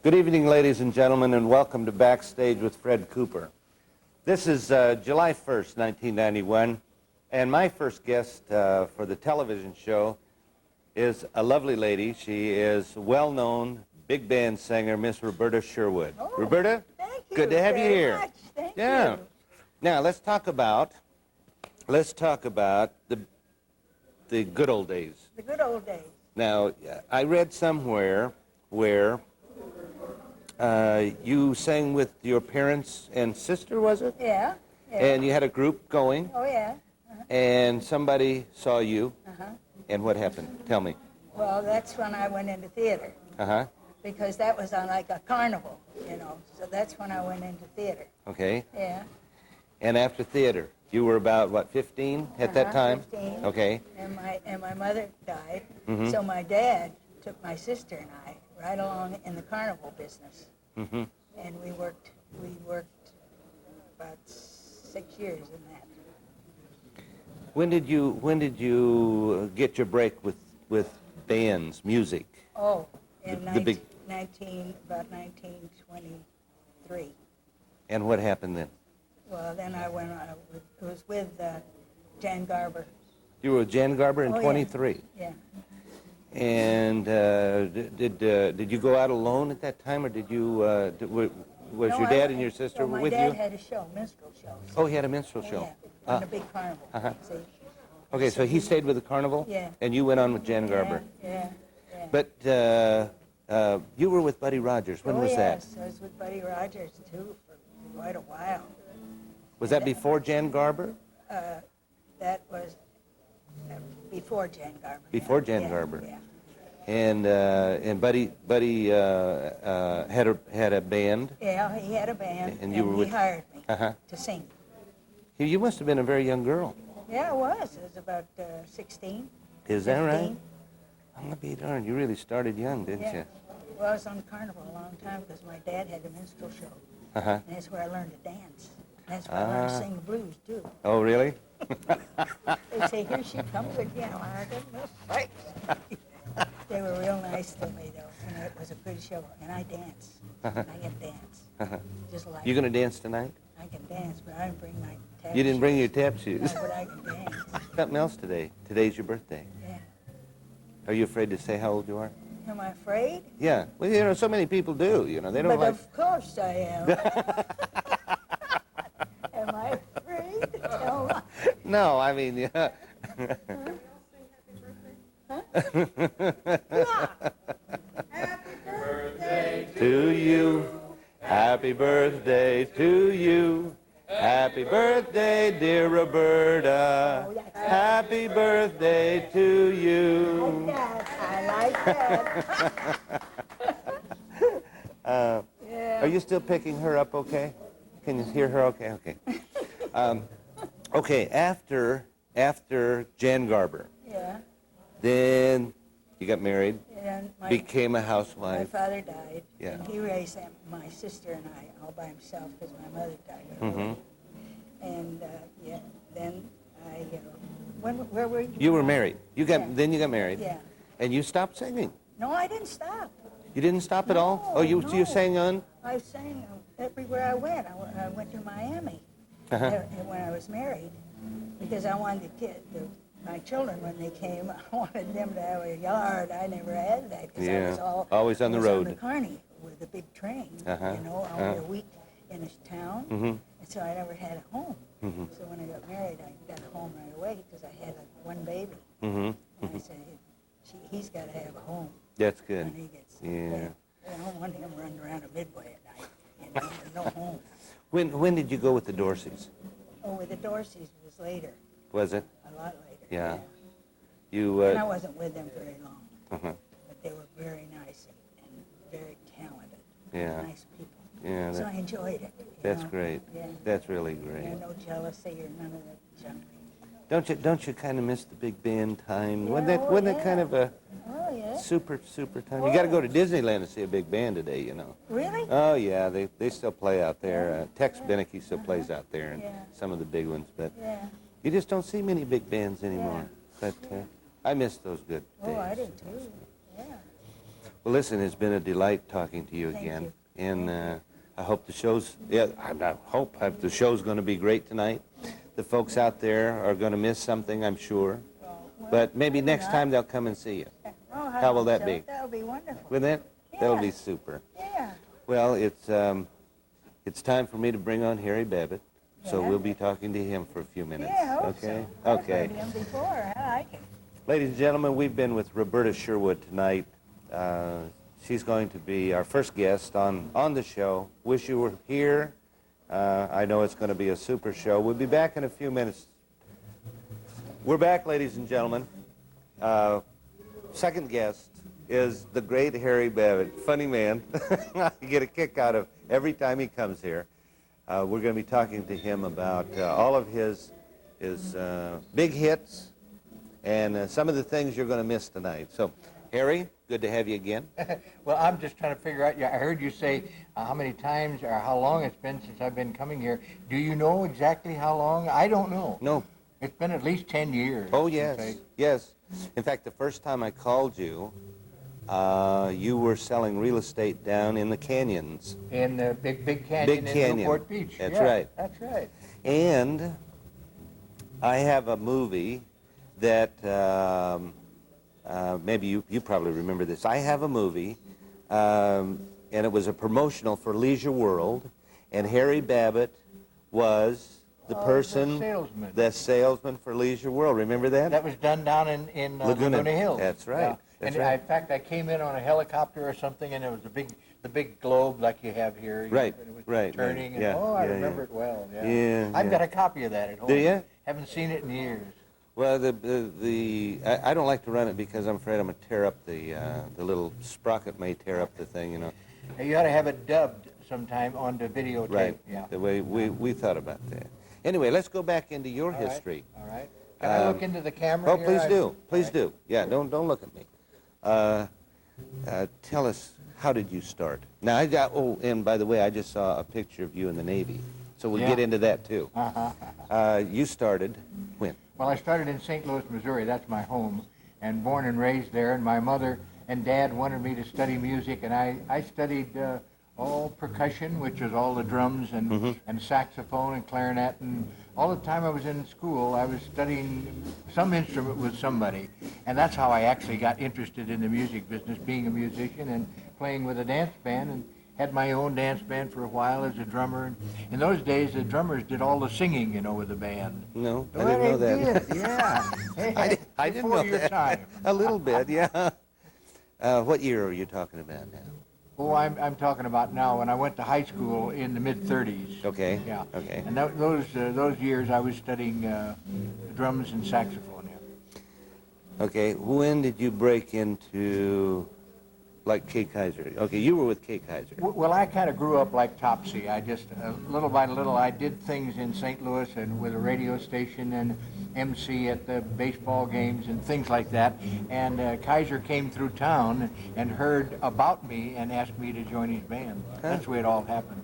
Good evening, ladies and gentlemen, and welcome to Backstage with Fred Cooper. This is July 1st, 1991, and my first guest for the television show is a lovely lady. She is a well-known big band singer, Miss Roberta Sherwood. Oh, Roberta, thank you good to have you very here. much. Thank Yeah. you. Now let's talk about the good old days. The good old days. Now, I read somewhere where you sang with your parents and sister, was it? Yeah. And you had a group going, Oh, yeah. and somebody saw you, Uh-huh. and what happened? Tell me. Well, that's when I went into theater, Uh-huh. because that was on like a carnival, you know. So that's when I went into theater. Okay. Yeah. And after theater, you were about, what, 15 at that time? 15. Okay. And my mother died. Mhm. So my dad took my sister and I right along in the carnival business. Mm-hmm. And we worked about 6 years in that. When did you get your break with bands, music? Oh, in The big- about 1923. And what happened then? Well, then I went on, it was with Jan Garber. You were with Jan Garber in Oh, yeah. 23. Yeah. And did you go out alone at that time, or did you was No, your I dad went- and your sister well, with my dad you? had a show, minstrel show. Oh, he had a minstrel show. Yeah, on the big carnival. Uh-huh. See? Okay, so he stayed with the carnival. Yeah. And you went on with Jan Garber. Yeah. But you were with Buddy Rogers. When was that? Yes, I was with Buddy Rogers too for quite a while. Was that before Jan Garber? That was before Jan Garber. Before yeah. Jan Yeah, Garber. Yeah. And Buddy had a band. Yeah, he had a band, And you were he with- hired me Uh-huh. to sing. You must have been a very young girl. Yeah, I was. I was about 16. Is that right? 15. I'm gonna be darned. You really started young, didn't Yeah. you? Well, I was on Carnival a long time because my dad had a minstrel show. Uh-huh. And that's where I learned to dance. That's where I learned to sing the blues, too. Oh, really? They say, here she comes again, Larkin. They were real nice to me, though, and it was a good show. And I dance. I can dance. Just like You gonna dance tonight? I can dance, but I didn't bring my tap You didn't bring your shoes. tap shoes. No, but I can dance. Something else today. Today's your birthday. Yeah. Are you afraid to say how old you are? Am I afraid? Yeah. Well, you know, so many people do. You know, they don't But like. of course I am. Am I afraid? Tell me. No, I mean, yeah. To you, happy birthday to you. Happy birthday, dear Roberta. Happy birthday to you. I like that. Yeah. Are you still picking her up okay? Can you hear her okay? Okay. Okay, after Jan Garber, Yeah. then you got married, And became a my housewife. father died. Yeah. And he raised my sister and I all by himself because my mother died early. Mhm. And yeah, then I, where were you? You were married. Yeah. Then you got married. Yeah. And you stopped singing. No, I didn't stop. You didn't stop at all? No, Oh, you no. sang on? I sang everywhere I went. I went to Miami Uh-huh. when I was married because I wanted my children, when they came, I wanted them to have a yard. I never had that because Yeah, I was always on the I was road. on the carny with a big train, Uh-huh, you know, only a week in a town. Mhm. And so I never had a home. Mhm. So when I got married, I got a home right away because I had one baby. Mm-hmm. And I said, he's got to have a home That's good. when he gets Yeah. I don't want him running around at Midway at night, you know, with no home. When did you go with the Dorseys? Oh, with the Dorseys it was later, Was it? a lot later. Yeah. You, And I wasn't with them very long, uh-huh. but they were very nice and very talented, Yeah. nice people. Yeah, So that- I enjoyed it. you That's know. great. Yeah. That's really great. Yeah, no jealousy or none of that junk. Don't you kind of miss the big band time? Yeah, Wasn't oh, that kind yeah. of a Oh, yeah. super time? You got to Oh. go to Disneyland to see a big band today, you know. Really? Oh yeah, they still play out there. Tex Beneke still plays out there, and Yeah. some of the big ones. But Yeah. you just don't see many big bands anymore. But I miss those good days. Oh, I did too. Yeah. Well, listen, it's been a delight talking to you Thank again. you. And I hope the show's, the show's going to be great tonight. The folks out there are going to miss something, I'm sure. Well, But maybe maybe next not. time they'll come and see you. Oh, I How will hope that so. be? That'll be wonderful. Wouldn't it? That'll be Yeah. super. Yeah. Well, it's time for me to bring on Harry Babbitt. So Yeah. we'll be talking to him for a few minutes. Yeah, I hope Okay? so. I've Okay. heard him before. I like him. Ladies and gentlemen, we've been with Roberta Sherwood tonight. She's going to be our first guest on the show. Wish you were here. I know it's going to be a super show. We'll be back in a few minutes. We're back, ladies and gentlemen. Second guest is the great Harry Babbitt. Funny man. I get a kick out of every time he comes here. We're going to be talking to him about all of his big hits and some of the things you're going to miss tonight. So, Harry, good to have you again. Well, I'm just trying to figure out, I heard you say how many times or how long it's been since I've been coming here. Do you know exactly how long? I don't know. No. It's been at least 10 years. Oh, since yes. Yes. In fact, the first time I called you, you were selling real estate down in the canyons. In the Big Canyon Big in Canyon. Newport Beach. That's Yeah, right. That's right. And I have a movie that maybe you probably remember this. I have a movie, and it was a promotional for Leisure World, and Harry Babbitt was the person, the salesman. salesman for Leisure World. Remember that? That was done down in Laguna Hills. That's right. Yeah. That's and right. in fact, I came in on a helicopter or something, and it was the big globe like you have here. Right, And it was right, turning. right. And, Yeah, I yeah, remember yeah. it well. Yeah. Yeah, I've yeah. got a copy of that at home. Do you? Haven't seen it in years. Well, I don't like to run it because I'm afraid I'm going to tear up the little sprocket may tear up the thing, you know. You ought to have it dubbed sometime onto videotape. Right. Yeah. The way we thought about that. Anyway, let's go back into your All right, history. All right. Can I look into the camera? Oh, here? please do. Please All right. do. Yeah, don't look at me. Tell us, how did you start? Now, and by the way, I just saw a picture of you in the Navy, so we'll Yeah. get into that too. You started when? Well, I started in St. Louis, Missouri. That's my home, and born and raised there. And my mother and dad wanted me to study music, and I studied all percussion, which is all the drums and saxophone and clarinet. And all the time I was in school, I was studying some instrument with somebody. And that's how I actually got interested in the music business, being a musician and playing with a dance band, and had my own dance band for a while as a drummer. And in those days, the drummers did all the singing, with the band. No, I Well, didn't know they that. did, yeah. I didn't Before know your that. time. A little bit, yeah. What year are you talking about now? Oh, I'm talking about now when I went to high school in the mid-30s. Okay. Yeah. Okay. And those years I was studying drums and saxophone. Yeah. Okay. When did you break into, like, Kate Kaiser? Okay, you were with Kate Kaiser. Well, I kind of grew up like Topsy. I just, little by little, I did things in St. Louis and with a radio station and MC at the baseball games and things like that. And Kaiser came through town and heard about me and asked me to join his band. That's the way it all happened.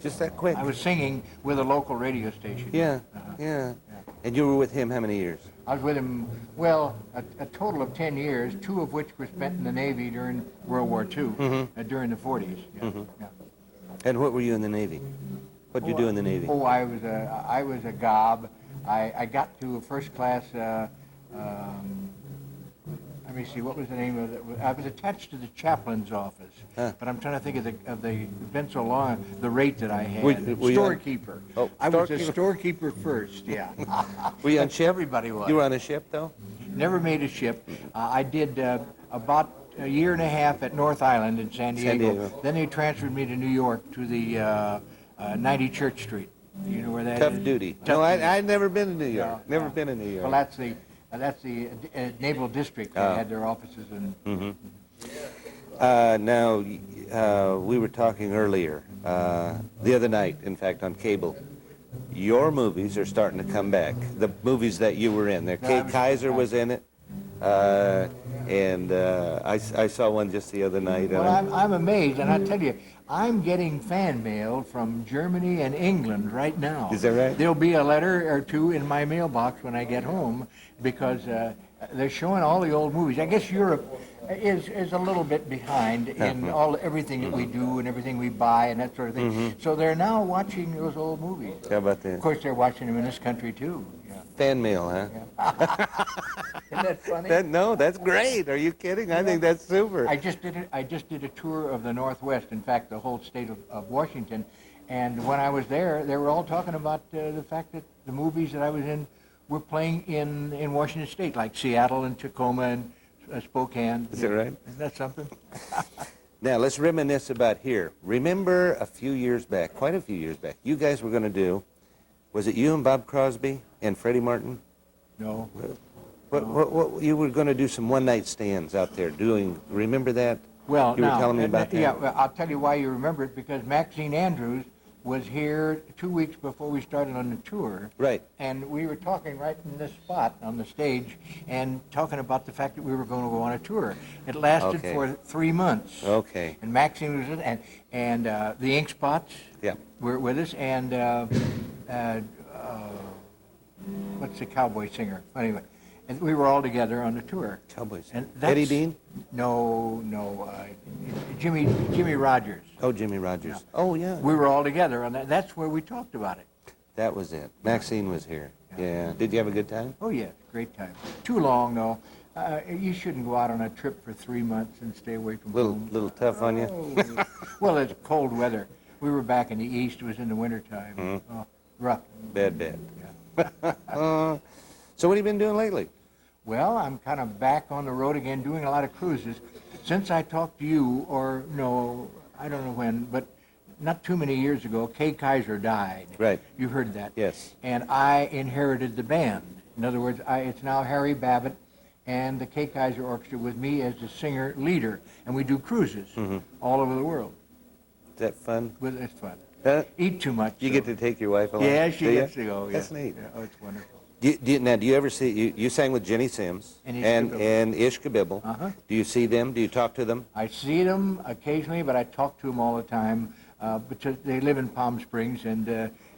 Just that quick. I was singing with a local radio station. Yeah, yeah. And you were with him how many years? I was with him, well, a total of 10 years, 2 of which were spent in the Navy during World War II, during the 40s. Yeah. Yeah. And what were you in the Navy? What did you do in the Navy? Oh, I was a gob. I got to a first class, let me see, what was the name of it? I was attached to the chaplain's office, but I'm trying to think of the it's been so long, the rate that I had. Were you on- Storekeeper. Oh, I was a storekeeper. storekeeper first, yeah. Were you on ship? Everybody was. You were on a ship, though? Never made a ship. I did about a year and a half at North Island in San Diego. Diego. Then they transferred me to New York to the 90 Church Street. You know where that is? Tough duty. Tough No, duty. I'd never been to New York. No, Never no. been to New York. Well, that's the Naval District. They had their offices in. Now, we were talking earlier, the other night, in fact, on cable. Your movies are starting to come back. The movies that you were in. There, Kate Kaiser was in it, and I saw one just the other night. Well, I'm amazed, and I tell you, I'm getting fan mail from Germany and England right now. Is that right? There'll be a letter or two in my mailbox when I get home because they're showing all the old movies. I guess Europe is a little bit behind in everything that we do and everything we buy and that sort of thing. So they're now watching those old movies. How about that? Of course, they're watching them in this country too. Yeah. Fan mail, huh? Isn't that funny? No, that's great. Are you kidding? I think that's super. I just did a tour of the Northwest. In fact, the whole state of Washington. And when I was there, they were all talking about the fact that the movies that I was in were playing in Washington State, like Seattle and Tacoma and Spokane. Is that right? Isn't that something? Now, let's reminisce about here. Remember a few years back, quite a few years back, you guys were going to do, was it you and Bob Crosby and Freddie Martin? No. What you were going to do some one-night stands out there doing, remember that? Well, you were telling me about that? Yeah, well, I'll tell you why you remember it, because Maxine Andrews was here 2 weeks before we started on the tour. Right. And we were talking right in this spot on the stage and talking about the fact that we were going to go on a tour. It lasted for 3 months. Okay. And Maxine was in, and the Ink Spots were with us, and what's the cowboy singer? Anyway, and we were all together on the tour. Cowboys. And Eddie Dean? No, Jimmy Rogers. Oh, Jimmy Rogers. Yeah. Oh, yeah. We were all together on that. That's where we talked about it. That was it. Maxine was here. Yeah. Did you have a good time? Oh, yeah. Great time. Too long, though. You shouldn't go out on a trip for 3 months and stay away from home. Little tough on you? Oh. Well, it's cold weather. We were back in the east. It was in the wintertime. Mm-hmm. Oh, rough. Bad. Yeah. So what have you been doing lately? Well, I'm kind of back on the road again, doing a lot of cruises. Since I talked to you, or no, I don't know when, but not too many years ago, Kay Kaiser died. Right. You heard that? Yes. And I inherited the band. In other words, it's now Harry Babbitt and the Kay Kaiser Orchestra with me as the singer leader, and we do cruises all over the world. Is that fun? Well, it's fun. Eat too much. You get to take your wife along? Yeah, she do gets you? to go. Yeah. That's neat. Yeah, oh, it's wonderful. Now, do you ever see, you sang with Jenny Sims and Ish Kabibble. Do you see them? Do you talk to them? I see them occasionally, but I talk to them all the time because they live in Palm Springs, and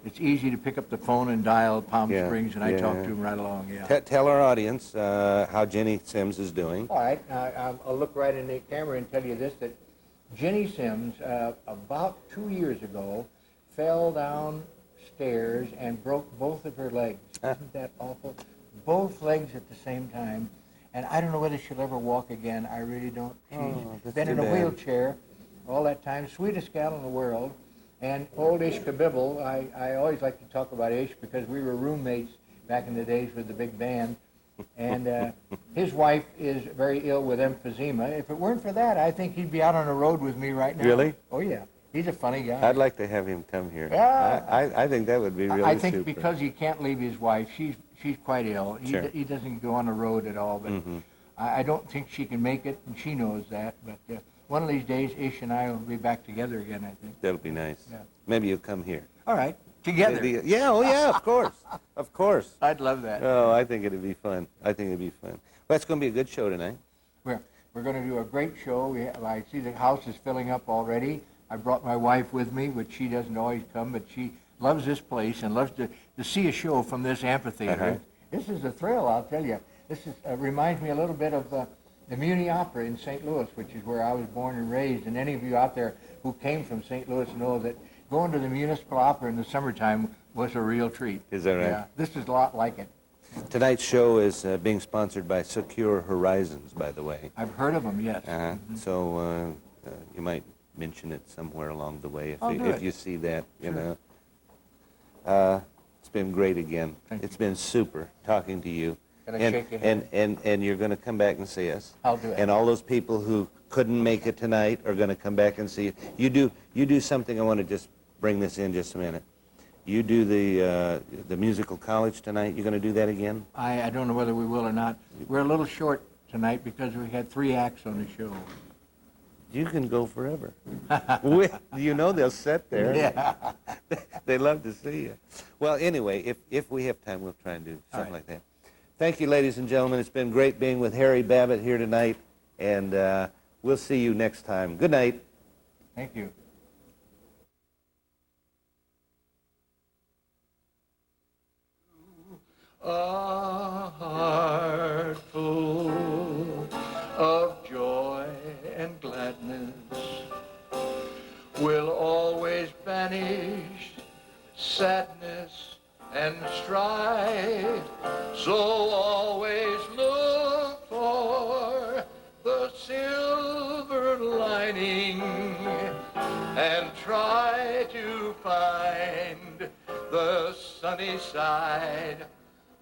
it's easy to pick up the phone and dial Palm Springs, and I talk to them right along, Tell our audience how Jenny Sims is doing. All right, I'll look right in the camera and tell you this, that Jenny Sims, about 2 years ago, fell downstairs and broke both of her legs. Isn't that awful? Both legs at the same time. And I don't know whether she'll ever walk again. I really don't. She's been in a wheelchair all that time. Sweetest gal in the world. And old Ish Kabibble, I always like to talk about Ish because we were roommates back in the days with the big band. And his wife is very ill with emphysema. If it weren't for that, I think he'd be out on the road with me right now. Really? Oh, yeah. He's a funny guy. I'd like to have him come here. Yeah. I think that would be really I think super. because he can't leave his wife, she's quite ill. Sure. He doesn't go on the road at all, but I don't think she can make it, and she knows that. But one of these days, Ish and I will be back together again, I think. That'll be nice. Yeah. Maybe you'll come here. All right, together. Yeah, oh yeah, of course. Of course. I'd love that. Oh, I think it'd be fun. I think it'd be fun. Well, it's going to be a good show tonight. We're going to do a great show. I see the house is filling up already. I brought my wife with me, which she doesn't always come, but she loves this place and loves to see a show from this amphitheater. This is a thrill, I'll tell you. This reminds me a little bit of the Muni Opera in St. Louis, which is where I was born and raised. And any of you out there who came from St. Louis know that going to the Municipal Opera in the summertime was a real treat. Is that right? Yeah, this is a lot like it. Tonight's show is being sponsored by Secure Horizons, by the way. I've heard of them, yes. So you might mention it somewhere along the way if you see that, you know. It's been great again. It's been super talking to you. And you're going to come back and see us. I'll do it. And all those people who couldn't make it tonight are going to come back and see you. You do something. I want to just bring this in just a minute. You do the musical college tonight. You're going to do that again? I don't know whether we will or not. We're a little short tonight because we had 3 acts on the show. You can go forever. You know they'll sit there. Yeah. They love to see you. Well, anyway, if we have time, we'll try and do something like that. Thank you, ladies and gentlemen. It's been great being with Harry Babbitt here tonight, and we'll see you next time. Good night. Thank you. A heart full of joy. sunny side.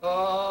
Oh,